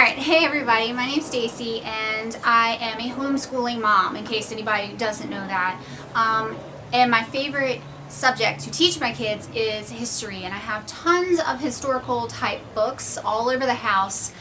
Alright, hey everybody, my name's Stacy and I am a homeschooling mom, in case anybody doesn't know that. And my favorite subject to teach my kids is history, and I have tons of historical type books all over the house.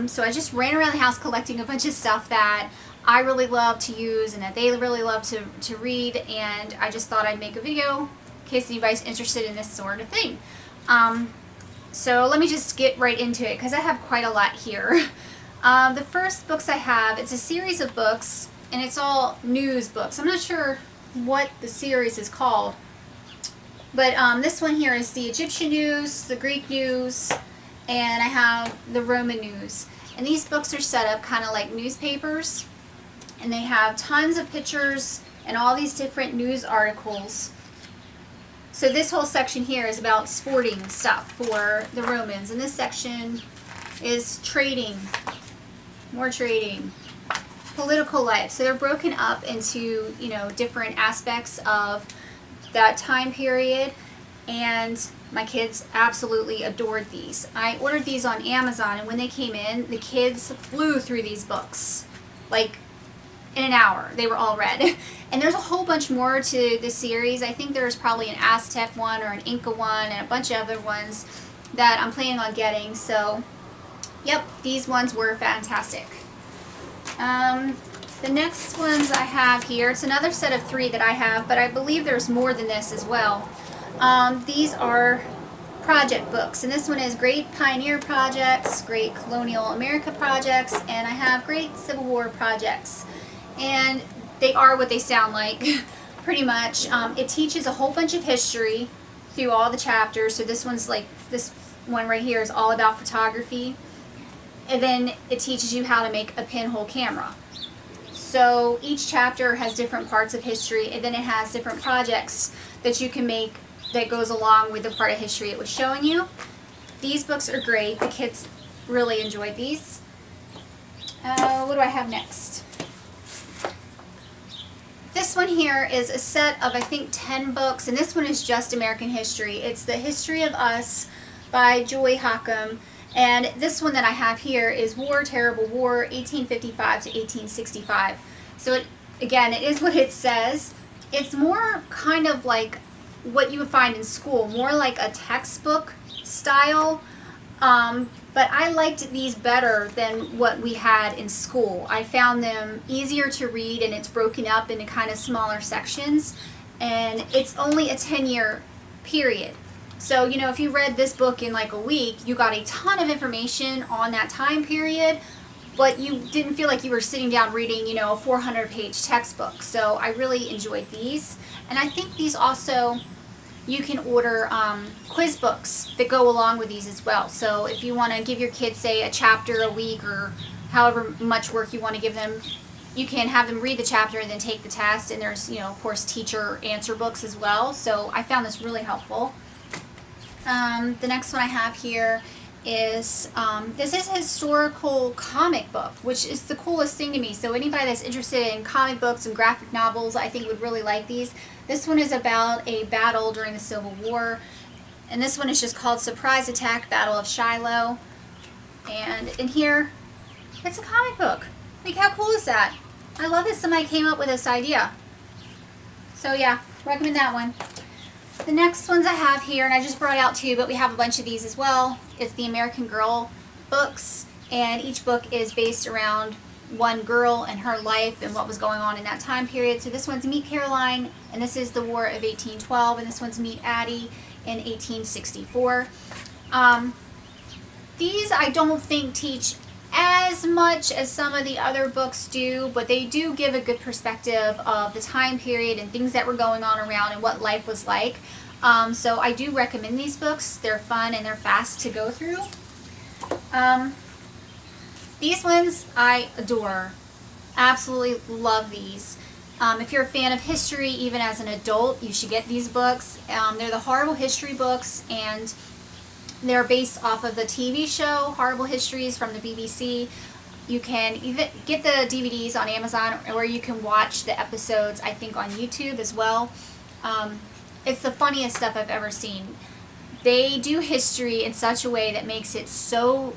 So I just ran around the house collecting a bunch of stuff that I really love to use and that they really love to read, and I just thought I'd make a video in case anybody's interested in this sort of thing. So let me just get right into it because I have quite a lot here. The first books I have, it's a series of books and it's all news books. I'm not sure what the series is called, but this one here is the Egyptian news, the Greek news, and I have the Roman news. And these books are set up kind of like newspapers, and they have tons of pictures and all these different news articles. So this whole section here is about sporting stuff for the Romans, and this section is trading, more trading, political life. So they're broken up into, different aspects of that time period, and my kids absolutely adored these. I ordered these on Amazon, and when they came in, the kids flew through these books, like in an hour. They were all read. And there's a whole bunch more to the series. I think there's probably an Aztec one or an Inca one and a bunch of other ones that I'm planning on getting. So, yep, these ones were fantastic. The next ones I have here, it's another set of 3 that I have, but I believe there's more than this as well. These are project books, and this one is Great Pioneer Projects, Great Colonial America Projects, and I have Great Civil War Projects. And they are what they sound like, pretty much. It teaches a whole bunch of history through all the chapters. So this one right here is all about photography. And then it teaches you how to make a pinhole camera. So each chapter has different parts of history, and then it has different projects that you can make that goes along with the part of history it was showing you. These books are great. The kids really enjoyed these. What do I have next? This one here is a set of, I think, 10 books, and this one is just American history. It's The History of Us by Joy Hockham, and this one that I have here is War, Terrible War, 1855 to 1865. So it is what it says. It's more kind of like what you would find in school, more like a textbook style. But I liked these better than what we had in school. I found them easier to read, and it's broken up into kind of smaller sections, and it's only a 10-year period. So, if you read this book in like a week, you got a ton of information on that time period, but you didn't feel like you were sitting down reading, a 400-page textbook. So I really enjoyed these, and I think these also, you can order quiz books that go along with these as well. So if you want to give your kids, say, a chapter a week or however much work you want to give them, you can have them read the chapter and then take the test. And there's, of course, teacher answer books as well. So I found this really helpful. The next one I have here is, this is a historical comic book, which is the coolest thing to me. So anybody that's interested in comic books and graphic novels, I think would really like these. This one is about a battle during the Civil War, and this one is just called Surprise Attack, Battle of Shiloh. And in here, it's a comic book. Like, how cool is that? I love that somebody came up with this idea. So yeah, recommend that one. The next ones I have here, and I just brought out 2, but we have a bunch of these as well, is the American Girl books, and each book is based around one girl and her life and what was going on in that time period. So this one's Meet Caroline, and this is the War of 1812, and this one's Meet Addie in 1864. These I don't think teach as much as some of the other books do, but they do give a good perspective of the time period and things that were going on around and what life was like. So I do recommend these books. They're fun and they're fast to go through. These ones I adore. Absolutely love these. If you're a fan of history, even as an adult, you should get these books. They're the Horrible History books, and they're based off of the TV show Horrible Histories from the BBC. You can even get the DVDs on Amazon, or you can watch the episodes, I think, on YouTube as well. It's the funniest stuff I've ever seen. They do history in such a way that makes it so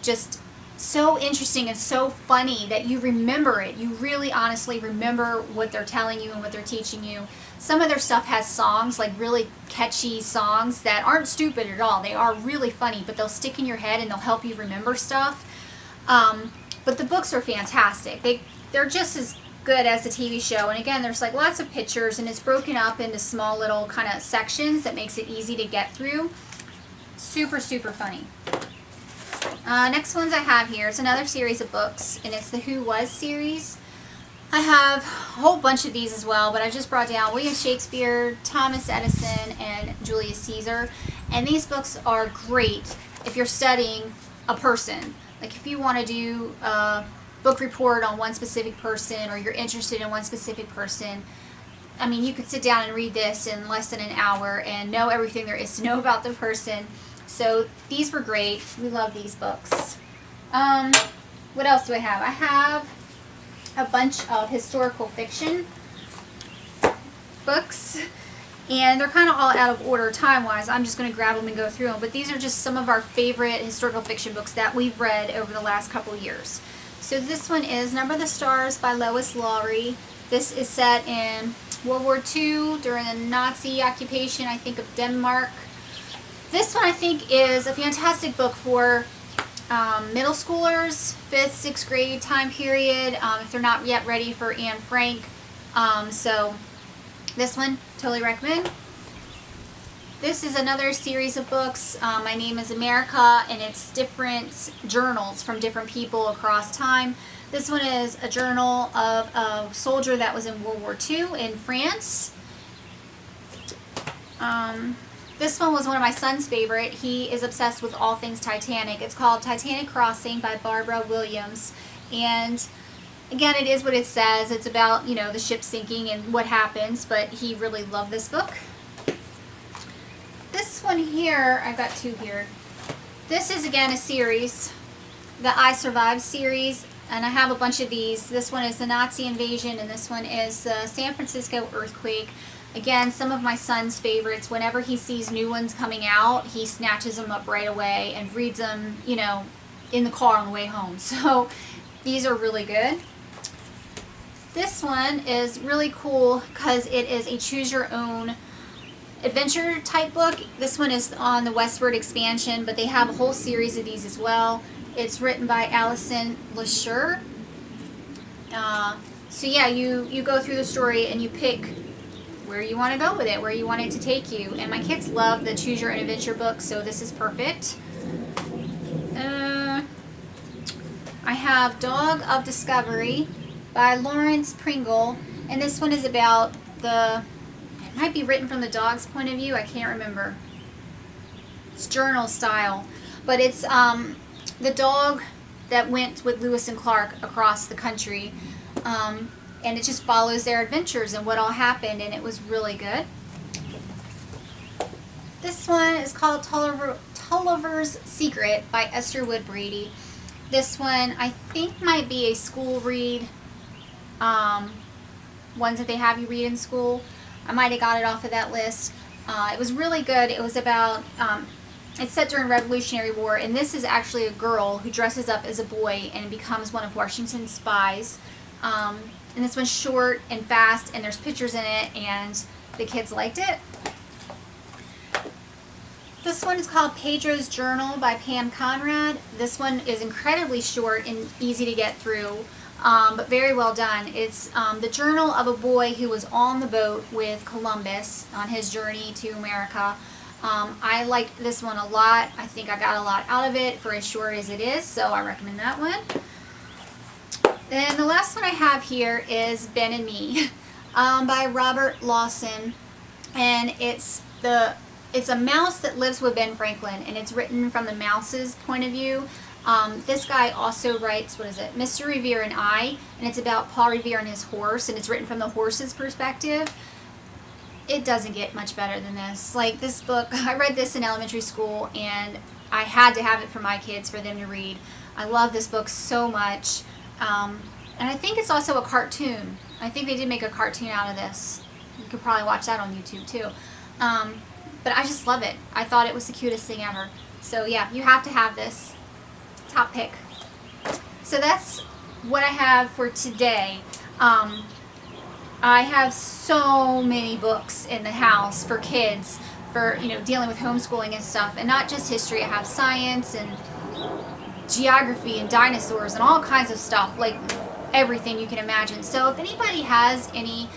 just so interesting and so funny that you remember it. You really honestly remember what they're telling you and what they're teaching you. Some of their stuff has songs, like really catchy songs that aren't stupid at all. They are really funny, but they'll stick in your head and they'll help you remember stuff. But the books are fantastic. They're just as good as the TV show. And again, there's like lots of pictures, and it's broken up into small little kind of sections that makes it easy to get through. Super, super funny. Next ones I have here is another series of books, and it's the Who Was series. I have a whole bunch of these as well, but I just brought down William Shakespeare, Thomas Edison, and Julius Caesar. And these books are great if you're studying a person. Like if you want to do a book report on one specific person, or you're interested in one specific person, I mean, you could sit down and read this in less than an hour and know everything there is to know about the person. So these were great. We love these books. What else do I have? I have a bunch of historical fiction books, and they're kind of all out of order time-wise. I'm just going to grab them and go through them, but these are just some of our favorite historical fiction books that we've read over the last couple years. So this one is Number the Stars by Lois Lowry. This is set in World War II during the Nazi occupation, I think, of Denmark. This one I think is a fantastic book for middle schoolers, 5th, 6th grade time period, if they're not yet ready for Anne Frank. So this one, totally recommend. This is another series of books. My Name is America, and it's different journals from different people across time. This one is a journal of a soldier that was in World War II in France. This one was one of my son's favorite. He is obsessed with all things Titanic. It's called Titanic Crossing by Barbara Williams. And again, it is what it says. It's about, you know, the ship sinking and what happens, but he really loved this book. This one here, I've got two here. This is again a series, the I Survived series, and I have a bunch of these. This one is the Nazi invasion, and this one is the San Francisco earthquake. Again, some of my son's favorites. Whenever he sees new ones coming out, he snatches them up right away and reads them, you know, in the car on the way home. So these are really good. This one is really cool because it is a choose your own adventure type book. This one is on the westward expansion, but they have a whole series of these as well. It's written by Alison Lasher. So yeah, you go through the story and you pick where you want to go with it, where you want it to take you. And my kids love the Choose Your Own Adventure book, so this is perfect. I have Dog of Discovery by Lawrence Pringle, and this one is about it might be written from the dog's point of view, I can't remember. It's journal style, but it's the dog that went with Lewis and Clark across the country. And it just follows their adventures and what all happened, and it was really good. This one is called Tulliver's Secret by Esther Wood Brady. This one I think might be a school read, ones that they have you read in school. I might have got it off of that list. It was really good. It was about, it's set during Revolutionary War, and this is actually a girl who dresses up as a boy and becomes one of Washington's spies. And this one's short and fast, and there's pictures in it, and the kids liked it. This one is called Pedros Journal by Pam Conrad. This one is incredibly short and easy to get through, but very well done. It's the journal of a boy who was on the boat with Columbus on his journey to America. I liked this one a lot. I think I got a lot out of it for as short as it is, so I recommend that one. Then the last one I have here is Ben and Me by Robert Lawson, and it's a mouse that lives with Ben Franklin, and it's written from the mouse's point of view. This guy also writes, what is it, Mr. Revere and I, and it's about Paul Revere and his horse, and it's written from the horse's perspective. It doesn't get much better than this. Like, this book, I read this in elementary school, and I had to have it for my kids for them to read. I love this book so much. And I think it's also a cartoon. I think they did make a cartoon out of this. You could probably watch that on YouTube too. But I just love it. I thought it was the cutest thing ever. So yeah, you have to have this. Top pick. So that's what I have for today. I have so many books in the house for kids for, you know, dealing with homeschooling and stuff, and not just history. I have science and geography and dinosaurs and all kinds of stuff, like everything you can imagine. So if anybody has any,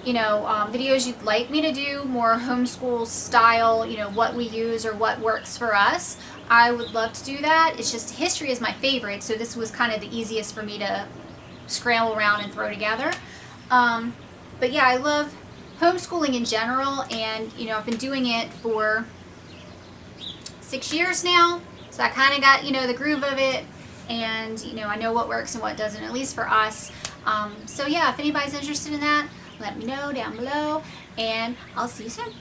you know, videos you'd like me to do, more homeschool style, you know, what we use or what works for us, I would love to do that. It's just history is my favorite, so this was kind of the easiest for me to scramble around and throw together. But yeah, I love homeschooling in general, and you know, I've been doing it for 6 years now, so I kind of got, you know, the groove of it, and you know, I know what works and what doesn't, at least for us. So yeah, if anybody's interested in that, let me know down below, and I'll see you soon.